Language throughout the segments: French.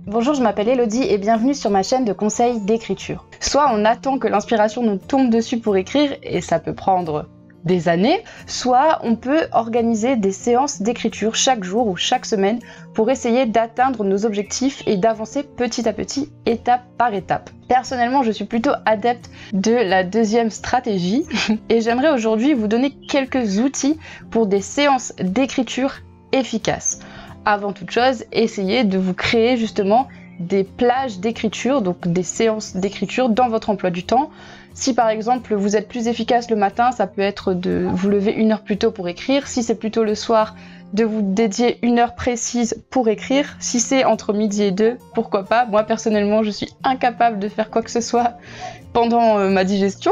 Bonjour, je m'appelle Elodie et bienvenue sur ma chaîne de conseils d'écriture. Soit on attend que l'inspiration nous tombe dessus pour écrire, et ça peut prendre des années, soit on peut organiser des séances d'écriture chaque jour ou chaque semaine pour essayer d'atteindre nos objectifs et d'avancer petit à petit, étape par étape. Personnellement, je suis plutôt adepte de la deuxième stratégie et j'aimerais aujourd'hui vous donner quelques outils pour des séances d'écriture efficaces. Avant toute chose, essayez de vous créer justement des plages d'écriture, donc des séances d'écriture dans votre emploi du temps. Si par exemple vous êtes plus efficace le matin, ça peut être de vous lever 1 heure plus tôt pour écrire. Si c'est plutôt le soir, de vous dédier 1 heure précise pour écrire. Si c'est entre midi et 2, pourquoi pas. Moi personnellement, je suis incapable de faire quoi que ce soit pendant ma digestion.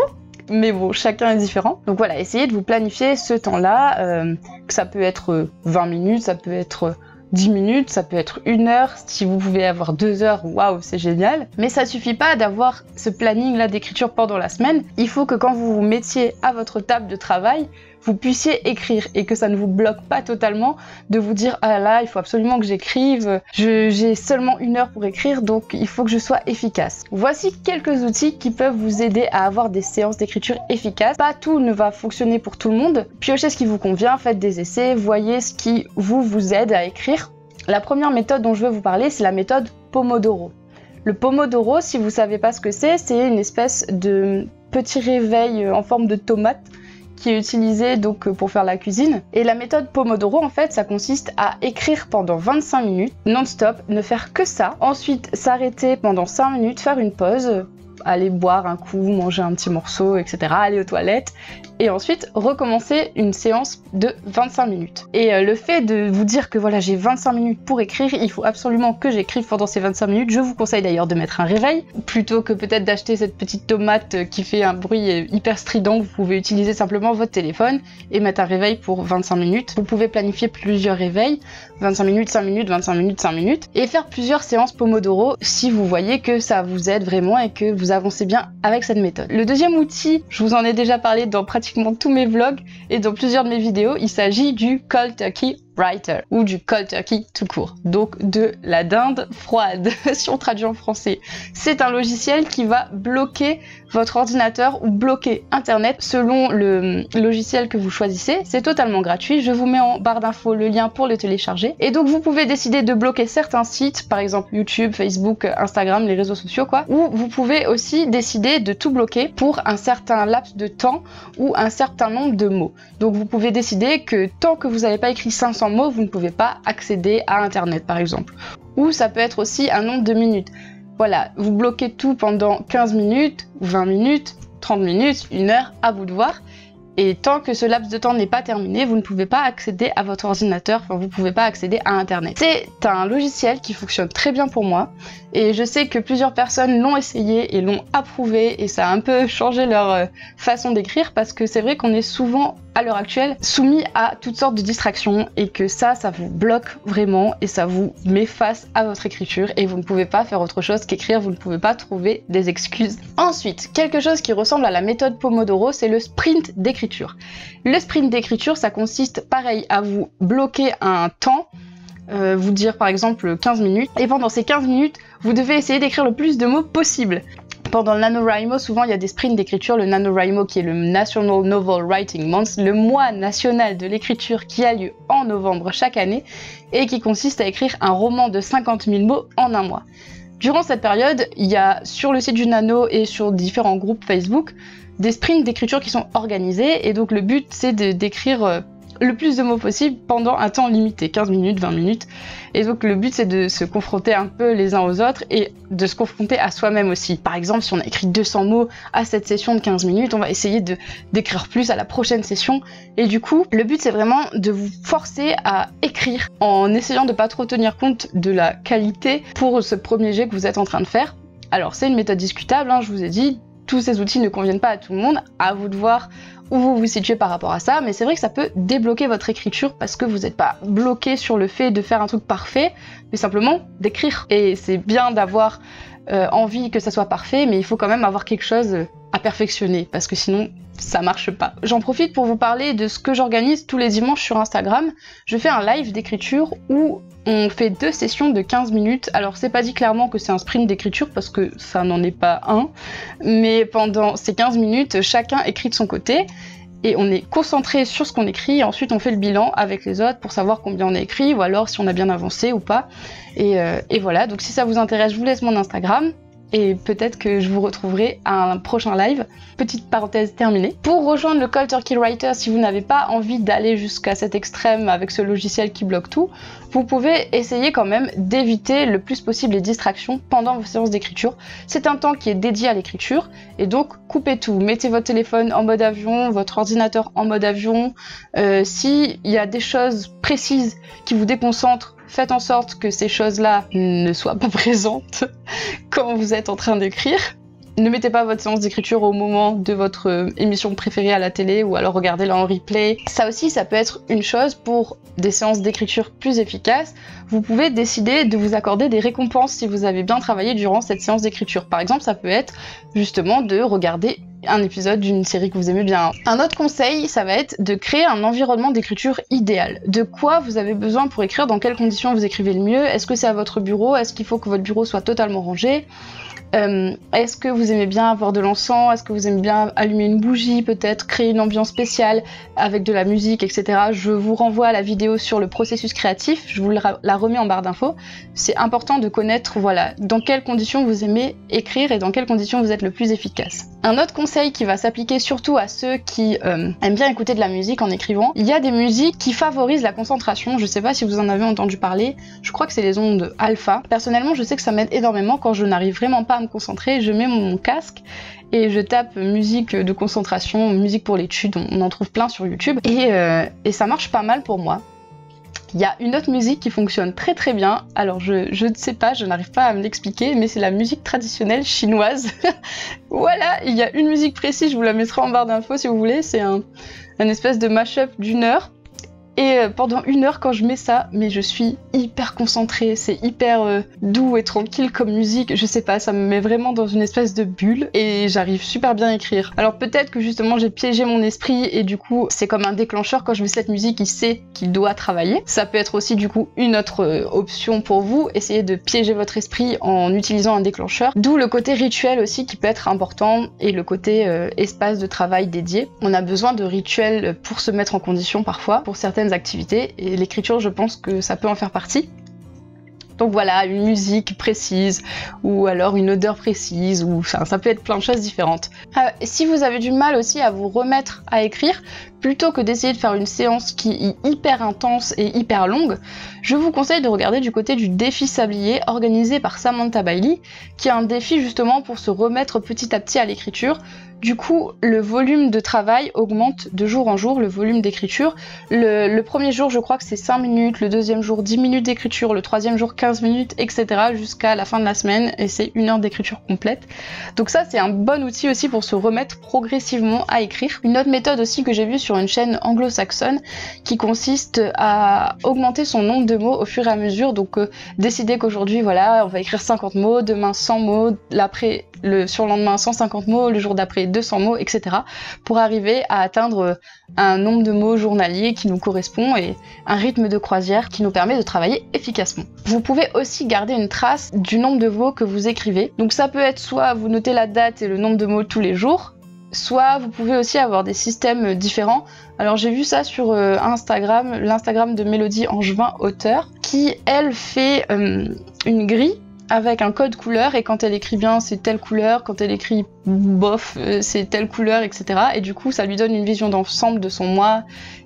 Mais bon, chacun est différent. Donc voilà, essayez de vous planifier ce temps-là. Ça peut être 20 minutes, ça peut être 10 minutes, ça peut être 1 heure. Si vous pouvez avoir 2 heures, waouh, c'est génial. Mais ça suffit pas d'avoir ce planning-là d'écriture pendant la semaine. Il faut que quand vous vous mettiez à votre table de travail, vous puissiez écrire et que ça ne vous bloque pas totalement de vous dire « Ah là, il faut absolument que j'écrive, j'ai seulement 1 heure pour écrire, donc il faut que je sois efficace. » Voici quelques outils qui peuvent vous aider à avoir des séances d'écriture efficaces. Pas tout ne va fonctionner pour tout le monde. Piochez ce qui vous convient, faites des essais, voyez ce qui vous aide à écrire. La première méthode dont je veux vous parler, c'est la méthode Pomodoro. Le Pomodoro, si vous ne savez pas ce que c'est une espèce de petit réveil en forme de tomate qui est utilisé donc pour faire la cuisine. Et la méthode Pomodoro, en fait, ça consiste à écrire pendant 25 minutes, non-stop, ne faire que ça. Ensuite, s'arrêter pendant 5 minutes, faire une pause, aller boire un coup, manger un petit morceau, etc., aller aux toilettes, et ensuite recommencer une séance de 25 minutes. Et le fait de vous dire que voilà, j'ai 25 minutes pour écrire, il faut absolument que j'écrive pendant ces 25 minutes, je vous conseille d'ailleurs de mettre un réveil, plutôt que peut-être d'acheter cette petite tomate qui fait un bruit hyper strident. Vous pouvez utiliser simplement votre téléphone et mettre un réveil pour 25 minutes. Vous pouvez planifier plusieurs réveils, 25 minutes, 5 minutes, 25 minutes, 5 minutes, et faire plusieurs séances Pomodoro si vous voyez que ça vous aide vraiment et que vous avancez bien avec cette méthode. Le deuxième outil, je vous en ai déjà parlé dans pratiquement tous mes vlogs et dans plusieurs de mes vidéos, il s'agit du Cold Turkey Writer ou du Cold Turkey tout court, donc de la dinde froide si on traduit en français. C'est un logiciel qui va bloquer votre ordinateur ou bloquer internet selon le logiciel que vous choisissez. C'est totalement gratuit, je vous mets en barre d'infos le lien pour le télécharger. Et donc vous pouvez décider de bloquer certains sites, par exemple YouTube, Facebook, Instagram, les réseaux sociaux quoi, ou vous pouvez aussi décider de tout bloquer pour un certain laps de temps ou un certain nombre de mots. Donc vous pouvez décider que tant que vous n'avez pas écrit 500 mots, vous ne pouvez pas accéder à internet par exemple. Ou ça peut être aussi un nombre de minutes. Voilà, vous bloquez tout pendant 15 minutes, 20 minutes, 30 minutes, 1 heure, à vous de voir. Et tant que ce laps de temps n'est pas terminé, vous ne pouvez pas accéder à votre ordinateur, enfin vous ne pouvez pas accéder à internet. C'est un logiciel qui fonctionne très bien pour moi et je sais que plusieurs personnes l'ont essayé et l'ont approuvé et ça a un peu changé leur façon d'écrire parce que c'est vrai qu'on est souvent à l'heure actuelle soumis à toutes sortes de distractions et que ça vous bloque vraiment et ça vous met face à votre écriture et vous ne pouvez pas faire autre chose qu'écrire, vous ne pouvez pas trouver des excuses. Ensuite, quelque chose qui ressemble à la méthode Pomodoro, c'est le sprint d'écriture. Le sprint d'écriture, ça consiste pareil à vous bloquer un temps, vous dire par exemple 15 minutes, et pendant ces 15 minutes, vous devez essayer d'écrire le plus de mots possible. Pendant le NaNoWriMo, souvent il y a des sprints d'écriture, le NaNoWriMo qui est le National Novel Writing Month, le mois national de l'écriture qui a lieu en novembre chaque année, et qui consiste à écrire un roman de 50 000 mots en un mois. Durant cette période, il y a sur le site du Nano et sur différents groupes Facebook, des sprints d'écriture qui sont organisés, et donc le but c'est d'écrire le plus de mots possible pendant un temps limité, 15 minutes, 20 minutes. Et donc le but c'est de se confronter un peu les uns aux autres et de se confronter à soi-même aussi. Par exemple, si on a écrit 200 mots à cette session de 15 minutes, on va essayer d'écrire plus à la prochaine session. Et du coup, le but c'est vraiment de vous forcer à écrire en essayant de pas trop tenir compte de la qualité pour ce premier jet que vous êtes en train de faire. Alors c'est une méthode discutable, hein, je vous ai dit, tous ces outils ne conviennent pas à tout le monde, à vous de voir où vous vous situez par rapport à ça, mais c'est vrai que ça peut débloquer votre écriture parce que vous n'êtes pas bloqué sur le fait de faire un truc parfait, mais simplement d'écrire. Et c'est bien d'avoir envie que ça soit parfait, mais il faut quand même avoir quelque chose à perfectionner, parce que sinon ça marche pas. J'en profite pour vous parler de ce que j'organise tous les dimanches sur Instagram. Je fais un live d'écriture où on fait 2 sessions de 15 minutes. Alors c'est pas dit clairement que c'est un sprint d'écriture parce que ça n'en est pas un, mais pendant ces 15 minutes, chacun écrit de son côté. Et on est concentré sur ce qu'on écrit, et ensuite on fait le bilan avec les autres pour savoir combien on a écrit, ou alors si on a bien avancé ou pas. Et voilà, donc si ça vous intéresse, je vous laisse mon Instagram, et peut-être que je vous retrouverai à un prochain live. Petite parenthèse terminée. Pour rejoindre le Cold Turkey Writer, si vous n'avez pas envie d'aller jusqu'à cet extrême avec ce logiciel qui bloque tout, vous pouvez essayer quand même d'éviter le plus possible les distractions pendant vos séances d'écriture. C'est un temps qui est dédié à l'écriture, et donc coupez tout. Mettez votre téléphone en mode avion, votre ordinateur en mode avion. S'il y a des choses précises qui vous déconcentrent, faites en sorte que ces choses-là ne soient pas présentes quand vous êtes en train d'écrire. Ne mettez pas votre séance d'écriture au moment de votre émission préférée à la télé, ou alors regardez-la en replay. Ça aussi, ça peut être une chose pour des séances d'écriture plus efficaces. Vous pouvez décider de vous accorder des récompenses si vous avez bien travaillé durant cette séance d'écriture. Par exemple, ça peut être justement de regarder un épisode d'une série que vous aimez bien. Un autre conseil, ça va être de créer un environnement d'écriture idéal. De quoi vous avez besoin pour écrire, dans quelles conditions vous écrivez le mieux. Est-ce que c'est à votre bureau? Est-ce qu'il faut que votre bureau soit totalement rangé? Est-ce que vous aimez bien avoir de l'encens? Est-ce que vous aimez bien allumer une bougie, peut-être créer une ambiance spéciale avec de la musique, etc. Je vous renvoie à la vidéo sur le processus créatif, je vous la remets en barre d'infos. C'est important de connaître, voilà, dans quelles conditions vous aimez écrire et dans quelles conditions vous êtes le plus efficace. Un autre conseil qui va s'appliquer surtout à ceux qui aiment bien écouter de la musique en écrivant, il y a des musiques qui favorisent la concentration. Je sais pas si vous en avez entendu parler, je crois que c'est les ondes alpha. Personnellement, je sais que ça m'aide énormément quand je n'arrive vraiment pas à me concentrer. Je mets mon casque et je tape musique de concentration, musique pour l'étude, on en trouve plein sur YouTube, et ça marche pas mal pour moi. Il y a une autre musique qui fonctionne très très bien, alors je ne sais pas, je n'arrive pas à me l'expliquer, mais c'est la musique traditionnelle chinoise. Voilà, il y a une musique précise, je vous la mettrai en barre d'infos si vous voulez, c'est un espèce de mash-up d'1 heure. Et pendant 1 heure, quand je mets ça, mais je suis hyper concentrée, c'est hyper doux et tranquille comme musique, je sais pas, ça me met vraiment dans une espèce de bulle et j'arrive super bien à écrire. Alors peut-être que justement j'ai piégé mon esprit et du coup c'est comme un déclencheur, quand je mets cette musique, il sait qu'il doit travailler. Ça peut être aussi du coup une autre option pour vous, essayer de piéger votre esprit en utilisant un déclencheur, d'où le côté rituel aussi qui peut être important et le côté espace de travail dédié. On a besoin de rituels pour se mettre en condition parfois, pour certaines activités, et l'écriture, je pense que ça peut en faire partie. Donc voilà, une musique précise, ou alors une odeur précise, ou ça peut être plein de choses différentes. Si vous avez du mal aussi à vous remettre à écrire, plutôt que d'essayer de faire une séance qui est hyper intense et hyper longue, je vous conseille de regarder du côté du défi sablier organisé par Samantha Bailey, qui est un défi justement pour se remettre petit à petit à l'écriture. Du coup, le volume de travail augmente de jour en jour, le volume d'écriture. Le premier jour, je crois que c'est 5 minutes, le deuxième jour 10 minutes d'écriture, le troisième jour 15 minutes, etc. jusqu'à la fin de la semaine, et c'est 1 heure d'écriture complète. Donc ça, c'est un bon outil aussi pour se remettre progressivement à écrire. Une autre méthode aussi que j'ai vue sur une chaîne anglo-saxonne qui consiste à augmenter son nombre de mots au fur et à mesure. Donc décider qu'aujourd'hui, voilà, on va écrire 50 mots, demain 100 mots, l'après, le surlendemain 150 mots, le jour d'après 200 mots, etc. pour arriver à atteindre un nombre de mots journalier qui nous correspond et un rythme de croisière qui nous permet de travailler efficacement. Vous pouvez aussi garder une trace du nombre de mots que vous écrivez. Donc ça peut être soit vous notez la date et le nombre de mots tous les jours, soit vous pouvez aussi avoir des systèmes différents. Alors j'ai vu ça sur Instagram, l'Instagram de Mélodie Angevin Auteur, qui elle fait une grille avec un code couleur, et quand elle écrit bien c'est telle couleur, quand elle écrit bof c'est telle couleur, etc. Et du coup ça lui donne une vision d'ensemble de son mois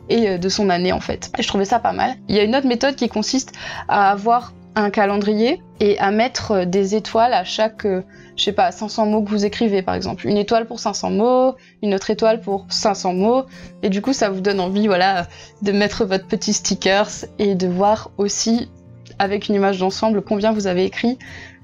et de son année en fait. Et je trouvais ça pas mal. Il y a une autre méthode qui consiste à avoir un calendrier et à mettre des étoiles à chaque, je sais pas, 500 mots que vous écrivez par exemple. Une étoile pour 500 mots, une autre étoile pour 500 mots, et du coup ça vous donne envie, voilà, de mettre votre petit stickers et de voir aussi avec une image d'ensemble combien vous avez écrit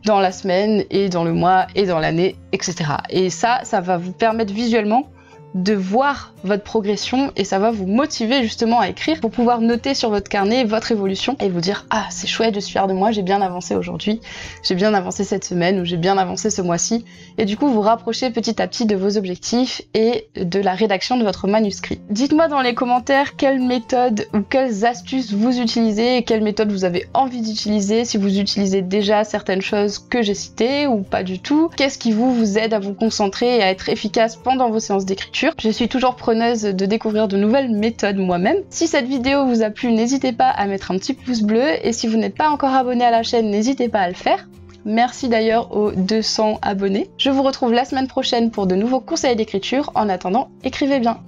dans la semaine et dans le mois et dans l'année, etc. Et ça va vous permettre visuellement de voir votre progression et ça va vous motiver justement à écrire pour pouvoir noter sur votre carnet votre évolution et vous dire ah c'est chouette, je suis fière de moi, j'ai bien avancé aujourd'hui, j'ai bien avancé cette semaine ou j'ai bien avancé ce mois-ci et du coup vous rapprochez petit à petit de vos objectifs et de la rédaction de votre manuscrit. Dites-moi dans les commentaires quelles méthodes ou quelles astuces vous utilisez et quelles méthodes vous avez envie d'utiliser, si vous utilisez déjà certaines choses que j'ai citées ou pas du tout, qu'est-ce qui vous aide à vous concentrer et à être efficace pendant vos séances d'écriture. Je suis toujours preneuse de découvrir de nouvelles méthodes moi-même. Si cette vidéo vous a plu, n'hésitez pas à mettre un petit pouce bleu et si vous n'êtes pas encore abonné à la chaîne, n'hésitez pas à le faire. Merci d'ailleurs aux 200 abonnés. Je vous retrouve la semaine prochaine pour de nouveaux conseils d'écriture. En attendant, écrivez bien.